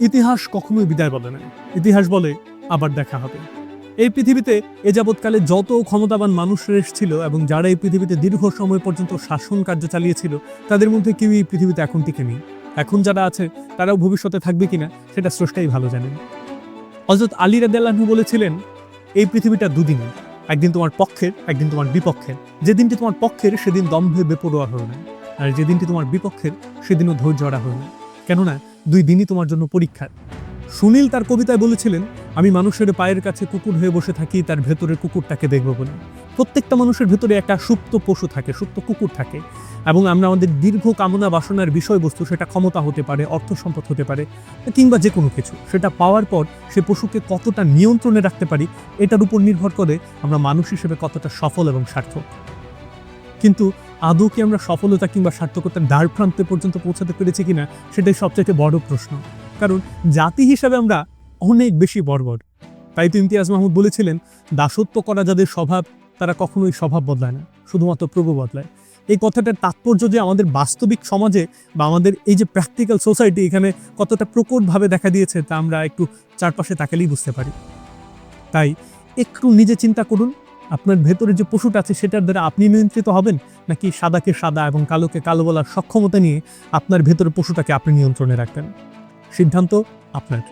ইতিহাস কখনোই বিদায় বলে না। ইতিহাস বলে আবার দেখা হবে। এই পৃথিবীতে এ যাবৎকালে যত ক্ষমতাবান মানুষরা এসেছিল এবং যারা এই পৃথিবীতে দীর্ঘ সময় পর্যন্ত শাসন কার্য চালিয়েছিল, তাদের মধ্যে কেউ এই পৃথিবীতে এখন টিকে নেই। এখন যারা আছে তারাও ভবিষ্যতে থাকবে কিনা সেটা স্রষ্টাই ভালো জানেন। হযরত আলী রাদিয়াল্লাহু আনহু বলেছিলেন, এই পৃথিবীটা দুদিনের, একদিন তোমার পক্ষের, একদিন তোমার বিপক্ষের। যেদিনটি তোমার পক্ষের সেদিন দম্ভে বেপরোয়া হও না, আর যেদিনটি তোমার বিপক্ষের সেদিনও ধৈর্য হারা হও না, কেননা দুই দিনই তোমার জন্য পরীক্ষার। সুনীল তার কবিতায় বলেছিলেন, আমি মানুষের পায়ের কাছে কুকুর হয়ে বসে থাকি তার ভেতরের কুকুরটাকে দেখবো বলে। প্রত্যেকটা মানুষের ভেতরে একটা সুপ্ত পশু থাকে, সুপ্ত কুকুর থাকে, এবং আমরা আমাদের দীর্ঘ কামনা বাসনার বিষয়বস্তু, সেটা ক্ষমতা হতে পারে, অর্থ সম্পদ হতে পারে, কিংবা যে কোনো কিছু, সেটা পাওয়ার পর সে পশুকে কতটা নিয়ন্ত্রণে রাখতে পারি এটার উপর নির্ভর করে আমরা মানুষ হিসেবে কতটা সফল এবং সার্থক। কিন্তু আদৌ কি আমরা সফলতা কিংবা সার্থকতার দ্বার প্রান্তে পর্যন্ত পৌঁছাতে পেরেছি কিনা সেটাই সবচেয়ে বড় প্রশ্ন। কারণ জাতি হিসাবে আমরা অনেক বেশি বর্বর। তাই তো ইমতিয়াজ মাহমুদ বলেছিলেন, দাসত্ব করা যাদের স্বভাব তারা কখনোই স্বভাব বদলায় না, শুধুমাত্র প্রভু বদলায়। এই কথাটার তাৎপর্য যে আমাদের বাস্তবিক সমাজে বা আমাদের এই যে প্র্যাকটিক্যাল সোসাইটি এখানে কতটা প্রকটভাবে দেখা দিয়েছে তা আমরা একটু চারপাশে তাকালেই বুঝতে পারি। তাই একটু নিজে চিন্তা করুন, আপনার ভেতরে যে পশুটা আছে সেটার দ্বারা আপনি নিয়ন্ত্রিত হবেন, নাকি সাদাকে সাদা এবং কালোকে কালো বলার সক্ষমতা নিয়ে আপনার ভেতরে পশুটাকে আপনি নিয়ন্ত্রণে রাখবেন। সিদ্ধান্ত আপনার।